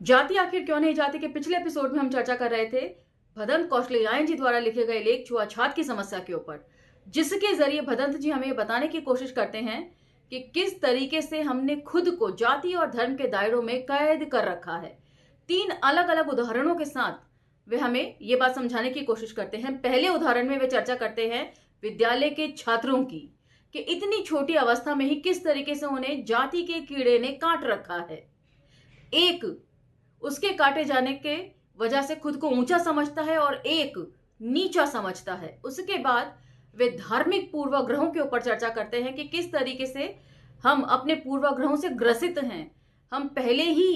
जाति आखिर क्यों नहीं जाती के पिछले एपिसोड में हम चर्चा कर रहे थे भदंत कौशल्यायन जी द्वारा लिखे गए लेख छुआछात की समस्या के ऊपर, जिसके जरिए भदंत जी हमें बताने की कोशिश करते हैं कि किस तरीके से हमने खुद को जाति और धर्म के दायरों में कैद कर रखा है। 3 अलग अलग उदाहरणों के साथ वे हमें ये बात समझाने की कोशिश करते हैं। पहले उदाहरण में वे चर्चा करते हैं विद्यालय के छात्रों की कि इतनी छोटी अवस्था में ही किस तरीके से उन्हें जाति के कीड़े ने काट रखा है। एक उसके काटे जाने के वजह से खुद को ऊंचा समझता है और एक नीचा समझता है। उसके बाद वे धार्मिक पूर्वाग्रहों के ऊपर चर्चा करते हैं कि किस तरीके से हम अपने पूर्वाग्रहों से ग्रसित हैं। हम पहले ही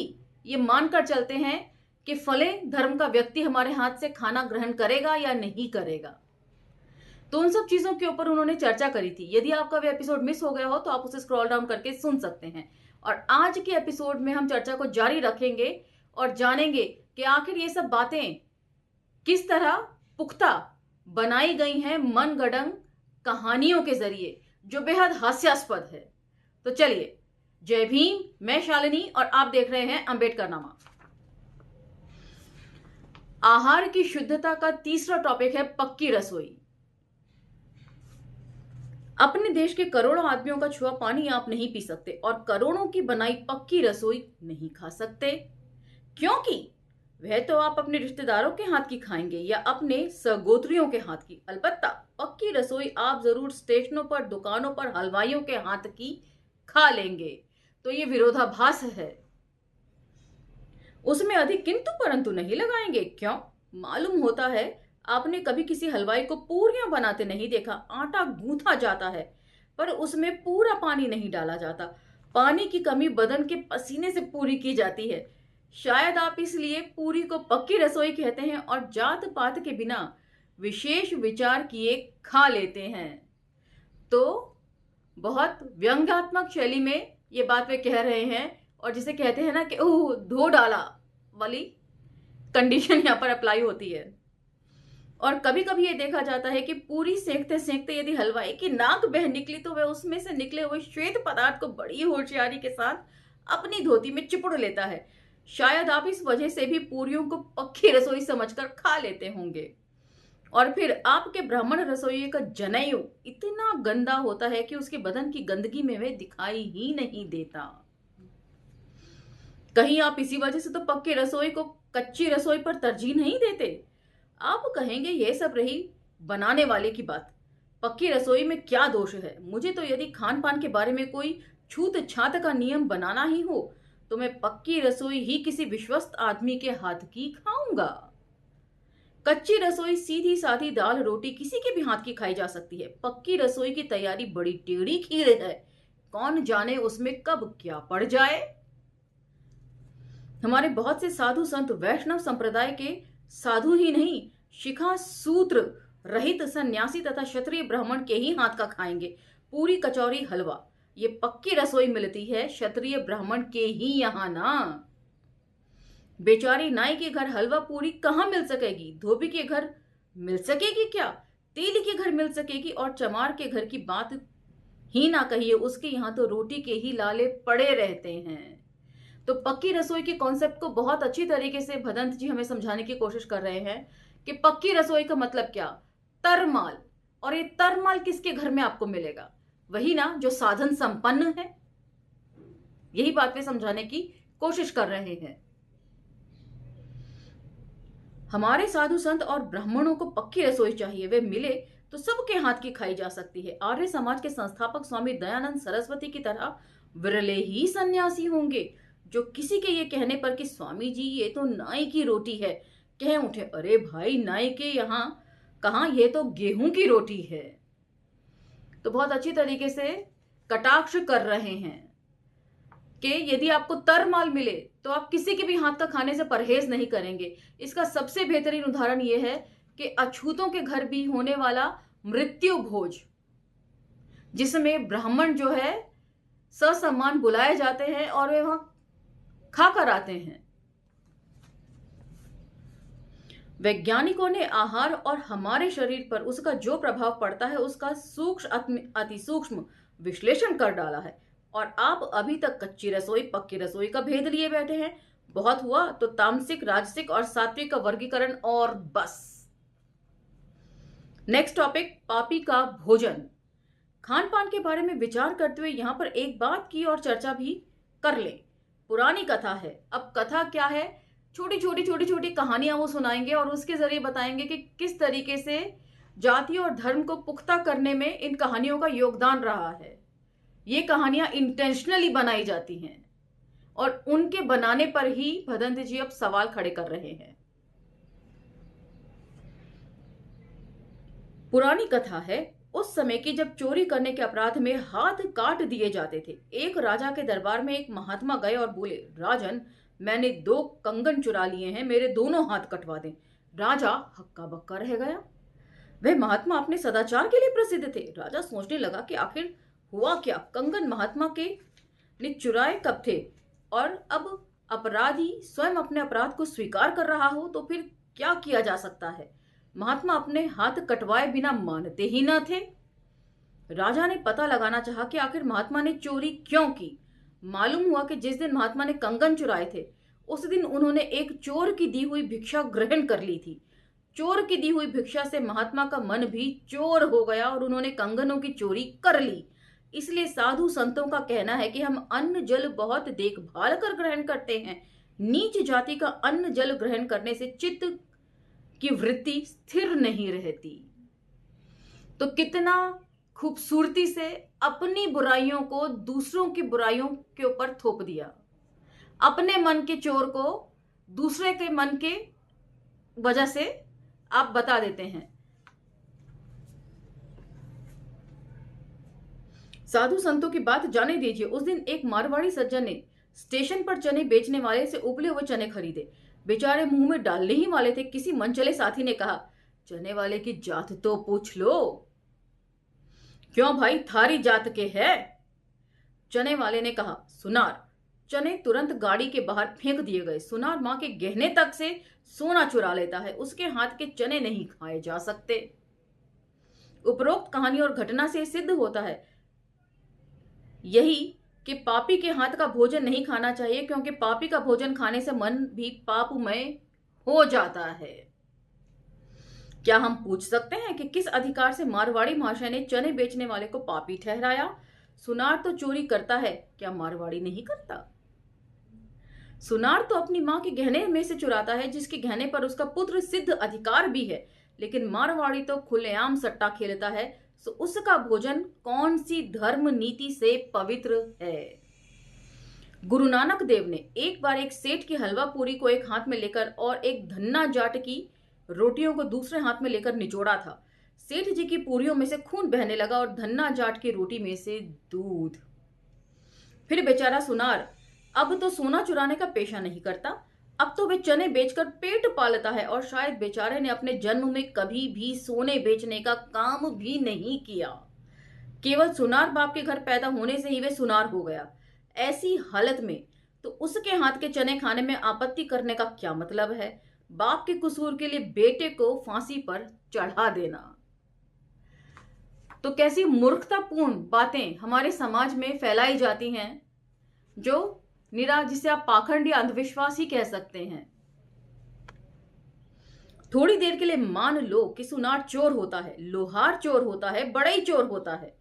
ये मानकर चलते हैं कि फले धर्म का व्यक्ति हमारे हाथ से खाना ग्रहण करेगा या नहीं करेगा। तो उन सब चीजों के ऊपर उन्होंने चर्चा करी थी। यदि आपका वो एपिसोड मिस हो गया हो तो आप उसे स्क्रॉल डाउन करके सुन सकते हैं। और आज के एपिसोड में हम चर्चा को जारी रखेंगे और जानेंगे कि आखिर ये सब बातें किस तरह पुख्ता बनाई गई हैं मनगढ़ंत कहानियों के जरिए, जो बेहद हास्यास्पद है। तो चलिए, जय भीम, मैं शालिनी और आप देख रहे हैं अंबेडकरनामा। आहार की शुद्धता का तीसरा टॉपिक है पक्की रसोई। अपने देश के करोड़ों आदमियों का छुआ पानी आप नहीं पी सकते और करोड़ों की बनाई पक्की रसोई नहीं खा सकते, क्योंकि वह तो आप अपने रिश्तेदारों के हाथ की खाएंगे या अपने सगोत्रियों के हाथ की। अलबत्ता पक्की रसोई आप जरूर स्टेशनों पर, दुकानों पर हलवाइयों के हाथ की खा लेंगे। तो ये विरोधाभास है। उसमें अधिक किंतु परंतु नहीं लगाएंगे। क्यों? मालूम होता है आपने कभी किसी हलवाई को पूरियां बनाते नहीं देखा। आटा गूंथा जाता है पर उसमें पूरा पानी नहीं डाला जाता। पानी की कमी बदन के पसीने से पूरी की जाती है। शायद आप इसलिए पूरी को पक्की रसोई कहते हैं और जात पात के बिना विशेष विचार किए खा लेते हैं। तो बहुत व्यंग्यात्मक शैली में ये बात वे कह रहे हैं और जिसे कहते हैं ना कि ओह धो डाला वाली कंडीशन यहाँ पर अप्लाई होती है। और कभी कभी ये देखा जाता है कि पूरी सेकते सेकते यदि हलवाई की नाक बह निकली तो वह उसमें से निकले हुए श्वेत पदार्थ को बड़ी होशियारी के साथ अपनी धोती में चिपुड़ लेता है। शायद आप इस वजह से भी पूरियों को पक्की रसोई समझकर खा लेते होंगे। और फिर आपके ब्राह्मण रसोई का जनेऊ इतना गंदा होता है कि उसके बदन की गंदगी में वह दिखाई ही नहीं देता। कहीं आप इसी वजह से तो पक्की रसोई को कच्ची रसोई पर तरजीह नहीं देते। आप कहेंगे यह सब रही बनाने वाले की बात, पक्की रसोई में क्या दोष है। मुझे तो यदि खान पान के बारे में कोई छूत छात का नियम बनाना ही हो तो मैं पक्की रसोई ही किसी विश्वस्त आदमी के हाथ की खाऊंगा। कच्ची रसोई सीधी साधी दाल रोटी किसी के भी हाथ की खाई जा सकती है। पक्की रसोई की तैयारी बड़ी टेढ़ी खीर है, कौन जाने उसमें कब क्या पड़ जाए। हमारे बहुत से साधु संत वैष्णव संप्रदाय के साधु ही नहीं, शिखा सूत्र रहित सन्यासी तथा क्षत्रिय ब्राह्मण के ही हाथ का खाएंगे। पूरी कचौरी हलवा ये पक्की रसोई मिलती है क्षत्रिय ब्राह्मण के ही यहाँ ना। बेचारी नाई के घर हलवा पूरी कहाँ मिल सकेगी? धोबी के घर मिल सकेगी क्या? तेली के घर मिल सकेगी और चमार के घर की बात ही ना कहिए, उसके यहाँ तो रोटी के ही लाले पड़े रहते हैं। तो पक्की रसोई के कॉन्सेप्ट को बहुत अच्छी तरीके से भदंत जी हमें समझाने की कोशिश कर रहे हैं कि पक्की रसोई का मतलब क्या? तरमाल। और ये तरमाल किसके घर में आपको मिलेगा? वही ना जो साधन संपन्न है। यही बात वे समझाने की कोशिश कर रहे हैं। हमारे साधु संत और ब्राह्मणों को पक्की रसोई चाहिए, वे मिले तो सबके हाथ की खाई जा सकती है। आर्य समाज के संस्थापक स्वामी दयानंद सरस्वती की तरह विरले ही सन्यासी होंगे जो किसी के ये कहने पर कि स्वामी जी ये तो नाई की रोटी है, कह उठे अरे भाई नाई के यहाँ कहाँ, ये तो गेहूं की रोटी है। तो बहुत अच्छी तरीके से कटाक्ष कर रहे हैं कि यदि आपको तरमाल मिले तो आप किसी के भी हाथ का खाने से परहेज नहीं करेंगे। इसका सबसे बेहतरीन उदाहरण यह है कि अछूतों के घर भी होने वाला मृत्यु भोज, जिसमें ब्राह्मण जो है ससम्मान बुलाए जाते हैं और वे वहां खाकर आते हैं। वैज्ञानिकों ने आहार और हमारे शरीर पर उसका जो प्रभाव पड़ता है उसका सूक्ष्म अति सूक्ष्म विश्लेषण कर डाला है और आप अभी तक कच्ची रसोई पक्की रसोई का भेद लिए बैठे हैं। बहुत हुआ तो तामसिक, राजसिक और सात्विक का वर्गीकरण और बस। नेक्स्ट टॉपिक, पापी का भोजन। खान पान के बारे में विचार करते हुए यहां पर एक बात की और चर्चा भी कर ले। पुरानी कथा है। अब कथा क्या है? छोटी छोटी कहानियां वो सुनाएंगे और उसके जरिए बताएंगे कि किस तरीके से जाति और धर्म को पुख्ता करने में इन कहानियों का योगदान रहा है। ये कहानियां इंटेंशनली बनाई जाती हैं और उनके बनाने पर ही भदंत जी अब सवाल खड़े कर रहे हैं। पुरानी कथा है उस समय की जब चोरी करने के अपराध में हाथ काट दिए जाते थे। एक राजा के दरबार में एक महात्मा गए और बोले, राजन, मैंने 2 कंगन चुरा लिए हैं, मेरे दोनों हाथ कटवा दें। राजा हक्का बक्का रह गया। वह महात्मा अपने सदाचार के लिए प्रसिद्ध थे। राजा सोचने लगा कि आखिर हुआ क्या, कंगन महात्मा के ने चुराए कब थे, और अब अपराधी स्वयं अपने अपराध को स्वीकार कर रहा हो तो फिर क्या किया जा सकता है। महात्मा अपने हाथ कटवाए बिना मानते ही न थे। राजा ने पता लगाना चाहा कि आखिर महात्मा ने चोरी क्यों की। मालूम हुआ कि जिस दिन महात्मा ने कंगन चुराए थे उस दिन उन्होंने एक चोर की दी हुई भिक्षा ग्रहण कर ली थी। चोर की दी हुई भिक्षा से महात्मा का मन भी चोर हो गया और उन्होंने कंगनों की चोरी कर ली। इसलिए साधु संतों का कहना है कि हम अन्न जल बहुत देखभाल कर ग्रहण करते हैं। नीच जाति का अन्न जल ग्रहण करने से चित्त की वृत्ति स्थिर नहीं रहती। तो कितना खूबसूरती से अपनी बुराइयों को दूसरों की बुराइयों के ऊपर थोप दिया। अपने मन के चोर को दूसरे के मन के वजह से आप बता देते हैं। साधु संतों की बात जाने दीजिए। उस दिन एक मारवाड़ी सज्जन ने स्टेशन पर चने बेचने वाले से उबले हुए चने खरीदे। बेचारे मुंह में डालने ही वाले थे, किसी मनचले साथी ने कहा, चने वाले की जात तो पूछ लो। क्यों भाई, थारी जात के है? चने वाले ने कहा, सुनार। चने तुरंत गाड़ी के बाहर फेंक दिए गए। सुनार मां के गहने तक से सोना चुरा लेता है, उसके हाथ के चने नहीं खाए जा सकते। उपरोक्त कहानी और घटना से सिद्ध होता है यही कि पापी के हाथ का भोजन नहीं खाना चाहिए, क्योंकि पापी का भोजन खाने से मन भी पापमय हो जाता है। क्या हम पूछ सकते हैं कि किस अधिकार से मारवाड़ी महाशय ने चने बेचने वाले को पापी ठहराया? सुनार तो चोरी करता है, क्या मारवाड़ी नहीं करता? सुनार तो अपनी मां के गहने में से चुराता है, जिसके गहने पर उसका पुत्र सिद्ध अधिकार भी है, लेकिन मारवाड़ी तो खुलेआम सट्टा खेलता है। तो उसका भोजन कौन सी धर्म नीति से पवित्र है? गुरु नानक देव ने एक बार एक सेठ की हलवा पूरी को एक हाथ में लेकर और एक धन्ना जाट की रोटियों को दूसरे हाथ में लेकर निचोड़ा था। सेठ जी की पूरियों में से खून बहने लगा और धन्ना जाट की रोटी में से दूध। फिर बेचारा सुनार अब तो सोना चुराने का पेशा नहीं करता, अब तो वे चने बेचकर पेट पालता है, और शायद बेचारे ने अपने जन्म में कभी भी सोने बेचने का काम भी नहीं किया। केवल सुनार बाप के घर पैदा होने से ही वे सुनार हो गया। ऐसी हालत में तो उसके हाथ के चने खाने में आपत्ति करने का क्या मतलब है? बाप के कसूर के लिए बेटे को फांसी पर चढ़ा देना। तो कैसी मूर्खतापूर्ण बातें हमारे समाज में फैलाई जाती हैं, जो जिसे आप पाखंडी अंधविश्वास ही कह सकते हैं। थोड़ी देर के लिए मान लो कि सुनार चोर होता है, लोहार चोर होता है, बड़ई चोर होता है।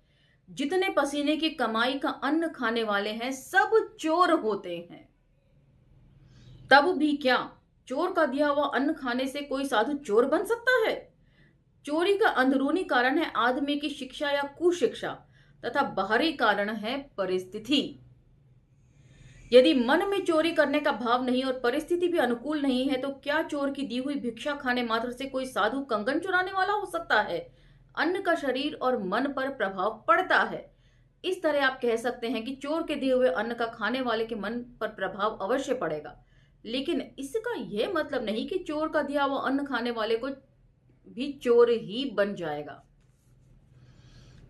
जितने पसीने की कमाई का अन्न खाने वाले हैं सब चोर होते हैं। तब भी क्या चोर का दिया हुआ अन्न खाने से कोई साधु चोर बन सकता है? चोरी का अंदरूनी कारण है आदमी की शिक्षा या कुशिक्षा, तथा बाहरी कारण है परिस्थिति। यदि मन में चोरी करने का भाव नहीं और परिस्थिति भी अनुकूल नहीं है, तो क्या चोर की दी हुई भिक्षा खाने मात्र से कोई साधु कंगन चुराने वाला हो सकता है? अन्न का शरीर और मन पर प्रभाव पड़ता है। इस तरह आप कह सकते हैं कि चोर के दिए हुए अन्न का खाने वाले के मन पर प्रभाव अवश्य पड़ेगा, लेकिन इसका यह मतलब नहीं कि चोर का दिया हुआ अन्न खाने वाले को भी चोर ही बन जाएगा।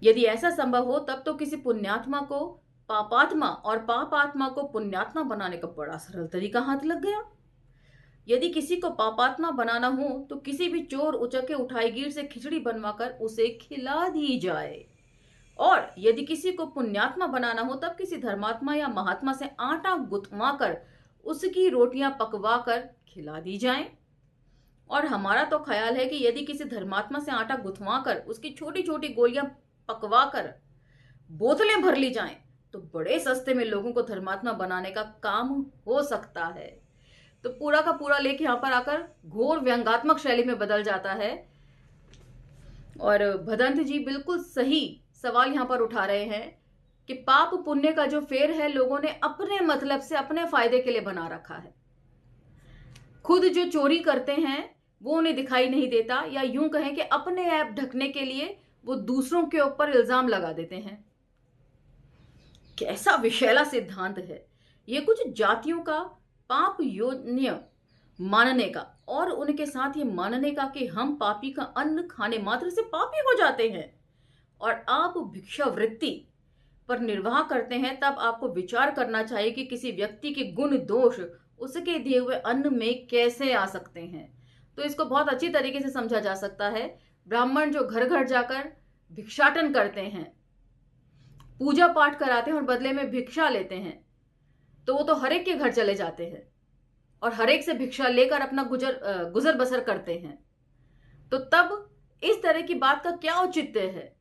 यदि ऐसा संभव हो तब तो किसी पुण्यात्मा को पापात्मा और पापात्मा को पुण्यात्मा बनाने का बड़ा सरल तरीका हाथ लग गया। यदि किसी को पापात्मा बनाना हो तो किसी भी चोर उचके उठाईगीर से खिचड़ी बनवाकर उसे खिला दी जाए, और यदि किसी को पुण्यात्मा बनाना हो तब किसी धर्मात्मा या महात्मा से आटा गुथमा कर उसकी रोटियां पकवा कर खिला दी जाएं। और हमारा तो ख्याल है कि यदि किसी धर्मात्मा से आटा गुथवा कर उसकी छोटी छोटी गोलियां पकवा कर बोतलें भर ली जाएं तो बड़े सस्ते में लोगों को धर्मात्मा बनाने का काम हो सकता है। तो पूरा का पूरा लेख यहाँ पर आकर घोर व्यंग्यात्मक शैली में बदल जाता है। और भदंत जी बिल्कुल सही सवाल यहाँ पर उठा रहे हैं कि पाप पुण्य का जो फेर है लोगों ने अपने मतलब से अपने फायदे के लिए बना रखा है। खुद जो चोरी करते हैं वो उन्हें दिखाई नहीं देता, या यूं कहें कि अपने ऐप ढकने के लिए वो दूसरों के ऊपर इल्जाम लगा देते हैं। कैसा विशैला सिद्धांत है ये! कुछ जातियों का पाप योन्य मानने का और उनके साथ ये मानने का कि हम पापी का अन्न खाने मात्र से पापी हो जाते हैं, और आप भिक्षावृत्ति पर निर्वाह करते हैं, तब आपको विचार करना चाहिए कि किसी व्यक्ति के गुण दोष उसके दिए हुए अन्न में कैसे आ सकते हैं। तो इसको बहुत अच्छी तरीके से समझा जा सकता है। ब्राह्मण जो घर घर जाकर भिक्षाटन करते हैं, पूजा पाठ कराते हैं और बदले में भिक्षा लेते हैं, तो वो तो हर एक के घर चले जाते हैं और हर एक से भिक्षा लेकर अपना गुजर बसर करते हैं। तो तब इस तरह की बात का क्या औचित्य है?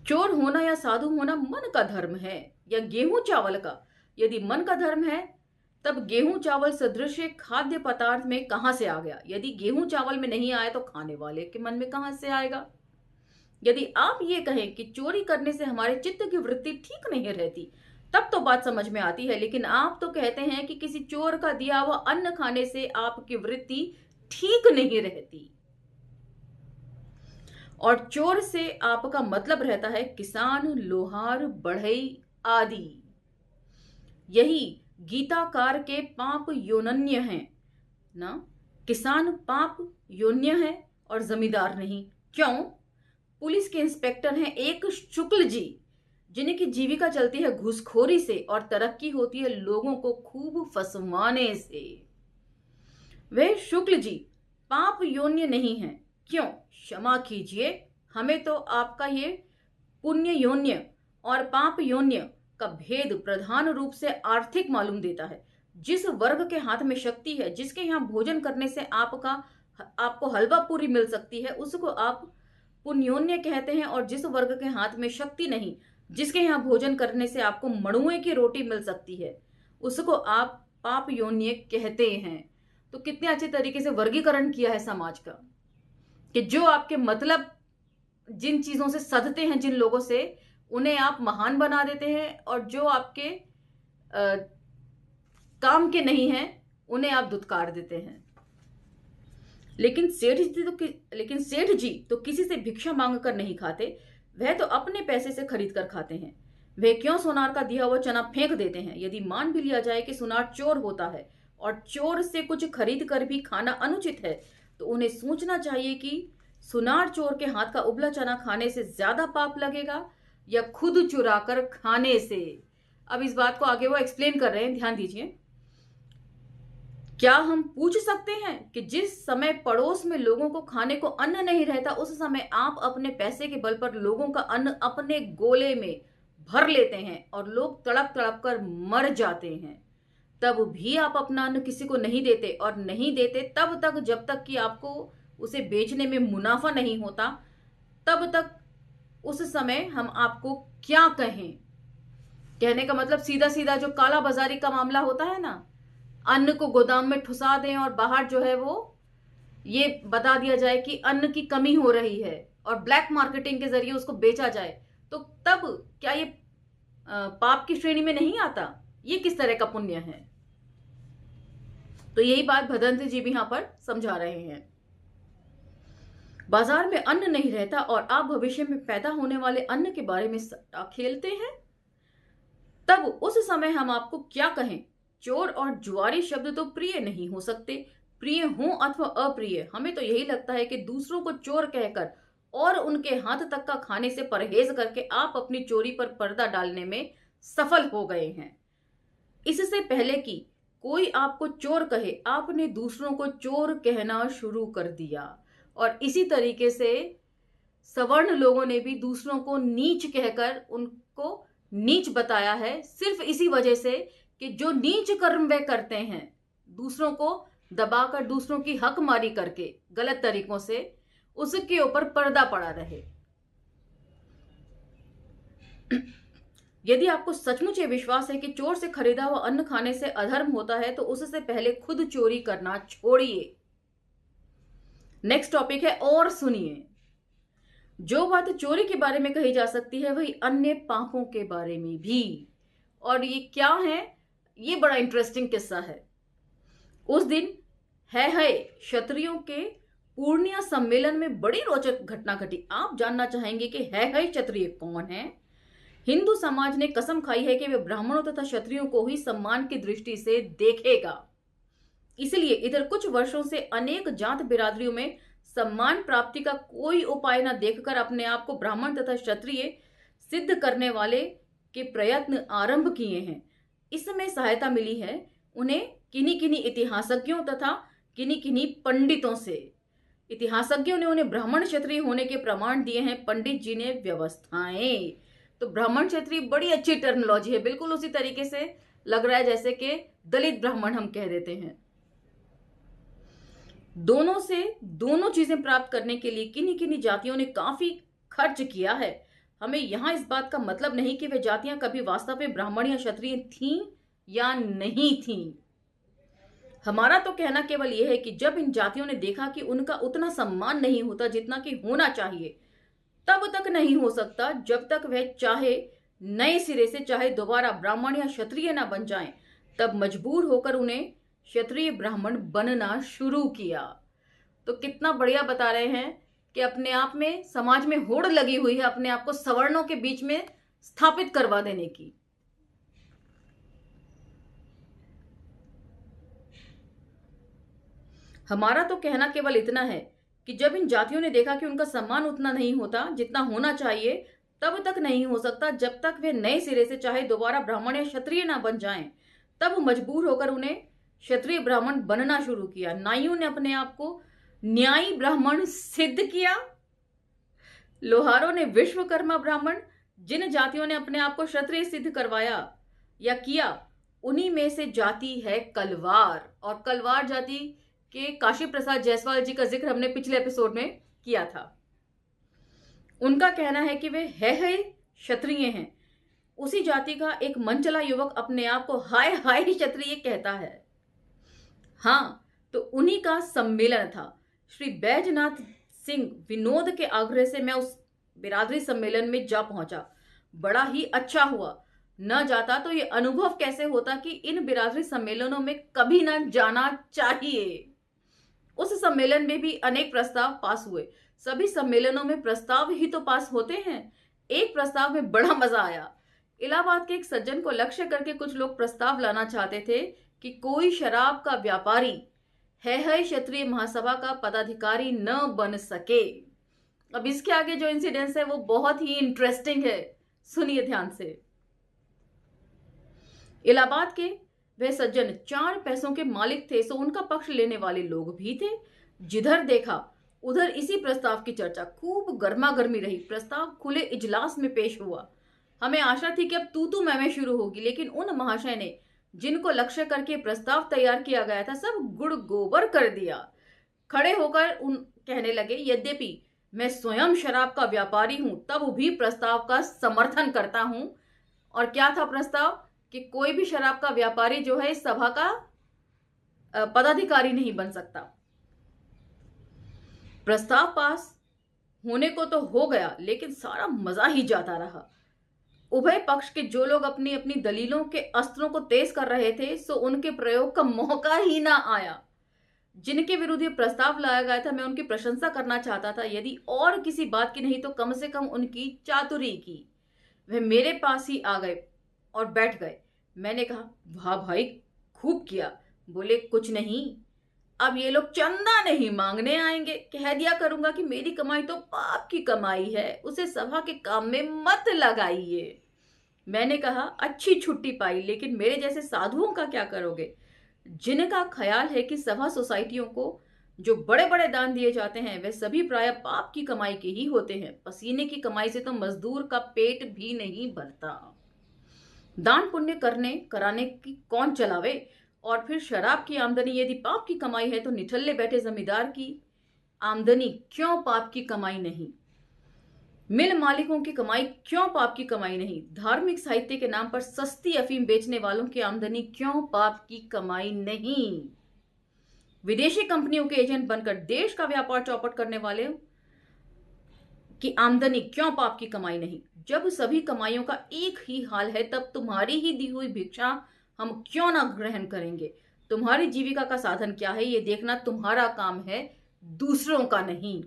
चोर होना या साधु होना मन का धर्म है या गेहूं चावल का? यदि मन का धर्म है तब गेहूं चावल सदृश खाद्य पदार्थ में कहां से आ गया? यदि गेहूं चावल में नहीं आया तो खाने वाले के मन में कहां से आएगा? यदि आप ये कहें कि चोरी करने से हमारे चित्त की वृत्ति ठीक नहीं रहती, तब तो बात समझ में आती है। लेकिन आप तो कहते हैं कि किसी चोर का दिया हुआ अन्न खाने से आपकी वृत्ति ठीक नहीं रहती, और चोर से आपका मतलब रहता है किसान, लोहार, बढ़ई आदि। यही गीताकार के पाप योनन्य हैं ना। किसान पाप योन्य है और जमींदार नहीं। क्यों? पुलिस के इंस्पेक्टर हैं एक शुक्ल जी, जिनकी जीविका चलती है घूसखोरी से और तरक्की होती है लोगों को खूब फंसवाने से। वे शुक्ल जी पाप योन्य नहीं हैं। क्यों? क्षमा कीजिए, हमें तो आपका ये पुण्य योन्य और पाप योन्य का भेद प्रधान रूप से आर्थिक मालूम देता है। जिस वर्ग के हाथ में शक्ति है, जिसके यहाँ भोजन करने से आपको हलवा पूरी मिल सकती है, उसको आप पुण्योन्य कहते हैं, और जिस वर्ग के हाथ में शक्ति नहीं, जिसके यहाँ भोजन करने से आपको मड़ुए की रोटी मिल सकती है, उसको आप पाप योन्य कहते हैं। तो कितने अच्छे तरीके से वर्गीकरण किया है समाज का, कि जो आपके मतलब जिन चीजों से सधते हैं, जिन लोगों से, उन्हें आप महान बना देते हैं, और जो आपके काम के नहीं हैं उन्हें आप धुतकार देते हैं। लेकिन सेठ जी तो किसी से भिक्षा मांग कर नहीं खाते, वह तो अपने पैसे से खरीद कर खाते हैं। वह क्यों सोनार का दिया हुआ चना फेंक देते हैं? यदि मान भी लिया जाए कि सुनार चोर होता है और चोर से कुछ खरीद कर भी खाना अनुचित है, तो उन्हें सोचना चाहिए कि सुनार चोर के हाथ का उबला चना खाने से ज्यादा पाप लगेगा या खुद चुरा कर खाने से। अब इस बात को आगे वो एक्सप्लेन कर रहे हैं, ध्यान दीजिए। क्या हम पूछ सकते हैं कि जिस समय पड़ोस में लोगों को खाने को अन्न नहीं रहता, उस समय आप अपने पैसे के बल पर लोगों का अन्न अपने गोले में भर लेते हैं और लोग तड़प तड़प कर मर जाते हैं, तब भी आप अपना अन्न किसी को नहीं देते, और नहीं देते तब तक जब तक कि आपको उसे बेचने में मुनाफा नहीं होता, तब तक उस समय हम आपको क्या कहें? कहने का मतलब सीधा सीधा जो काला बाजारी का मामला होता है ना, अन्न को गोदाम में ठुसा दें और बाहर जो है वो ये बता दिया जाए कि अन्न की कमी हो रही है और ब्लैक मार्केटिंग के जरिए उसको बेचा जाए, तो तब क्या ये पाप की श्रेणी में नहीं आता? ये किस तरह का पुण्य है? तो यही बात भदंत जी भी यहां पर समझा रहे हैं। बाजार में अन्न नहीं रहता और आप भविष्य में पैदा होने वाले अन्न के बारे में सट्टा खेलते हैं, तब उस समय हम आपको क्या कहें? चोर और जुआरी शब्द तो प्रिय नहीं हो सकते, प्रिय हो अथवा अप्रिय। हमें तो यही लगता है कि दूसरों को चोर कहकर और उनके हाथ तक का खाने से परहेज करके आप अपनी चोरी पर पर्दा डालने में सफल हो गए हैं। इससे पहले कि कोई आपको चोर कहे, आपने दूसरों को चोर कहना शुरू कर दिया, और इसी तरीके से सवर्ण लोगों ने भी दूसरों को नीच कहकर उनको नीच बताया है, सिर्फ इसी वजह से कि जो नीच कर्म वे करते हैं, दूसरों को दबाकर, दूसरों की हकमारी करके गलत तरीकों से, उसके ऊपर पर्दा पड़ा रहे। यदि आपको सचमुच ये विश्वास है कि चोर से खरीदा हुआ अन्न खाने से अधर्म होता है, तो उससे पहले खुद चोरी करना छोड़िए। नेक्स्ट टॉपिक है और सुनिए। जो बात चोरी के बारे में कही जा सकती है, वही अन्य पापों के बारे में भी। और ये क्या है? ये बड़ा इंटरेस्टिंग किस्सा है। उस दिन है क्षत्रियों के पूर्णिया सम्मेलन में बड़ी रोचक घटना घटी। आप जानना चाहेंगे कि है क्षत्रिय कौन है? हिंदू समाज ने कसम खाई है कि वे ब्राह्मणों तथा क्षत्रियों को ही सम्मान की दृष्टि से देखेगा। इसलिए इधर कुछ वर्षों से अनेक जात बिरादरियों में सम्मान प्राप्ति का कोई उपाय न देखकर अपने आप को ब्राह्मण तथा क्षत्रिय सिद्ध करने वाले के प्रयत्न आरंभ किए हैं। इसमें सहायता मिली है उन्हें किन्हीं किन्हीं इतिहासज्ञों तथा किन्हीं किन्हीं पंडितों से। इतिहासज्ञों ने उन्हें ब्राह्मण क्षत्रिय होने के प्रमाण दिए हैं, पंडित जी ने व्यवस्थाएं। तो ब्राह्मण क्षत्रिय बड़ी अच्छी टर्मिनोलॉजी है, बिल्कुल उसी तरीके से लग रहा है जैसे कि दलित ब्राह्मण हम कह देते हैं। दोनों से दोनों चीजें प्राप्त करने के लिए किन्हीं किन्हीं जातियों ने काफी खर्च किया है। हमें यहां इस बात का मतलब नहीं कि वे जातियां कभी वास्तव में ब्राह्मण या क्षत्रिय थीं या नहीं थीं। हमारा तो कहना केवल यह है कि जब इन जातियों ने देखा कि उनका उतना सम्मान नहीं होता जितना कि होना चाहिए, तब तक नहीं हो सकता जब तक वह चाहे नए सिरे से, चाहे दोबारा ब्राह्मण या क्षत्रिय ना बन जाएं, तब मजबूर होकर उन्हें क्षत्रिय ब्राह्मण बनना शुरू किया। तो कितना बढ़िया बता रहे हैं कि अपने आप में समाज में होड़ लगी हुई है अपने आप को सवर्णों के बीच में स्थापित करवा देने की। हमारा तो कहना केवल इतना है कि जब इन जातियों ने देखा कि उनका सम्मान उतना नहीं होता जितना होना चाहिए, तब तक नहीं हो सकता जब तक वे नए सिरे से, चाहे दोबारा ब्राह्मण या क्षत्रिय ना बन जाएं, तब मजबूर होकर उन्हें क्षत्रिय ब्राह्मण बनना शुरू किया। नाइयों ने अपने आप को न्यायी ब्राह्मण सिद्ध किया, लोहारों ने विश्वकर्मा ब्राह्मण। जिन जातियों ने अपने आप को क्षत्रिय सिद्ध करवाया या किया, उन्हीं में से जाति है कलवार। और कलवार जाति के काशी प्रसाद जायसवाल जी का जिक्र हमने पिछले एपिसोड में किया था। उनका कहना है कि वे है क्षत्रिय हैं। उसी जाति का एक मनचला युवक अपने आप को हाय हाय क्षत्रिय कहता है। हाँ, तो उन्हीं का सम्मेलन था। श्री बैजनाथ सिंह विनोद के आग्रह से मैं उस बिरादरी सम्मेलन में जा पहुंचा। बड़ा ही अच्छा हुआ। न जाता तो ये अनुभव कैसे होता कि इन बिरादरी सम्मेलनों में कभी न जाना चाहिए। उस सम्मेलन में भी अनेक प्रस्ताव पास हुए। सभी सम्मेलनों में प्रस्ताव ही तो पास होते हैं। एक प्रस्ताव में बड़ा मजा आया। इलाहाबाद के एक सज्जन को लक्ष्य करके कुछ लोग प्रस्ताव लाना चाहते थे कि कोई शराब का व्यापारी है क्षत्रिय महासभा का पदाधिकारी न बन सके। अब इसके आगे जो इंसिडेंस है वो बहुत ही इंटरेस्टिंग है, सुनिए ध्यान से। इलाहाबाद के वह सज्जन 4 पैसों के मालिक थे, सो उनका पक्ष लेने वाले लोग भी थे। जिधर देखा उधर इसी प्रस्ताव की चर्चा खूब गर्मा गर्मी रही। प्रस्ताव खुले इजलास में पेश हुआ। हमें आशा थी कि अब तू मैं शुरू होगी, लेकिन उन महाशय ने जिनको लक्ष्य करके प्रस्ताव तैयार किया गया था सब गुड़ गोबर कर दिया। खड़े होकर उन कहने लगे, यद्यपि मैं स्वयं शराब का व्यापारी हूं, तब भी प्रस्ताव का समर्थन करता हूं। और क्या था प्रस्ताव? कि कोई भी शराब का व्यापारी जो है इस सभा का पदाधिकारी नहीं बन सकता। प्रस्ताव पास होने को तो हो गया, लेकिन सारा मजा ही जाता रहा। उभय पक्ष के जो लोग अपनी अपनी दलीलों के अस्त्रों को तेज कर रहे थे, सो उनके प्रयोग का मौका ही ना आया। जिनके विरुद्ध ये प्रस्ताव लाया गया था, मैं उनकी प्रशंसा करना चाहता था, यदि और किसी बात की नहीं तो कम से कम उनकी चातुरी की। वह मेरे पास ही आ गए और बैठ गए। मैंने कहा, वाह भाई, खूब किया। बोले, कुछ नहीं, अब ये लोग चंदा नहीं मांगने आएंगे। कह दिया करूंगा कि मेरी कमाई तो बाप की कमाई है, उसे सभा के काम में मत लगाइए। मैंने कहा, अच्छी छुट्टी पाई, लेकिन मेरे जैसे साधुओं का क्या करोगे, जिनका ख्याल है कि सभा सोसाइटियों को जो बड़े बड़े दान दिए जाते हैं वे सभी प्राय बाप की कमाई के ही होते हैं। पसीने की कमाई से तो मजदूर का पेट भी नहीं भरता। दान पुण्य करने कराने की कौन चलावे। और फिर शराब की आमदनी यदि पाप की कमाई है तो निठल्ले बैठे जमींदार की आमदनी क्यों पाप की कमाई नहीं। मिल मालिकों की कमाई क्यों पाप की कमाई नहीं। धार्मिक साहित्य के नाम पर सस्ती अफीम बेचने वालों की आमदनी क्यों पाप की कमाई नहीं। विदेशी कंपनियों के एजेंट बनकर देश का व्यापार चौपट करने वाले की आमदनी क्यों पाप की कमाई नहीं। जब सभी कमाइयों का एक ही हाल है तब तुम्हारी ही दी हुई भिक्षा हम क्यों ना ग्रहण करेंगे। तुम्हारी जीविका का साधन क्या है ये देखना तुम्हारा काम है, दूसरों का नहीं।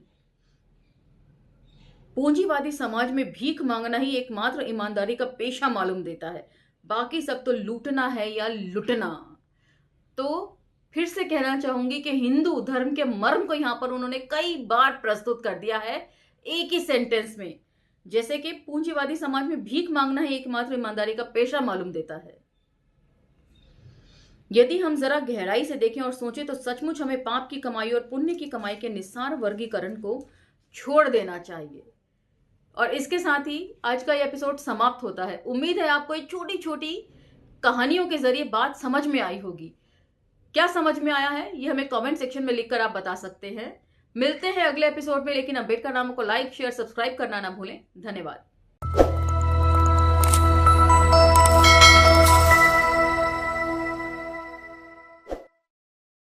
पूंजीवादी समाज में भीख मांगना ही एकमात्र ईमानदारी का पेशा मालूम देता है, बाकी सब तो लूटना है या लुटना। तो फिर से कहना चाहूंगी कि हिंदू धर्म के मर्म को यहां पर उन्होंने कई बार प्रस्तुत कर दिया है एक ही सेंटेंस में, जैसे कि पूंजीवादी समाज में भीख मांगना ही एकमात्र ईमानदारी का पेशा मालूम देता है। यदि हम जरा गहराई से देखें और सोचें तो सचमुच हमें पाप की कमाई और पुण्य की कमाई के निस्सार वर्गीकरण को छोड़ देना चाहिए। और इसके साथ ही आज का यह एपिसोड समाप्त होता है। उम्मीद है आपको ये छोटी छोटी कहानियों के जरिए बात समझ में आई होगी। क्या समझ में आया है ये हमें कमेंट सेक्शन में लिखकर आप बता सकते हैं। मिलते हैं अगले एपिसोड में, लेकिन अम्बेडकर नामों को लाइक शेयर सब्सक्राइब करना ना भूलें। धन्यवाद।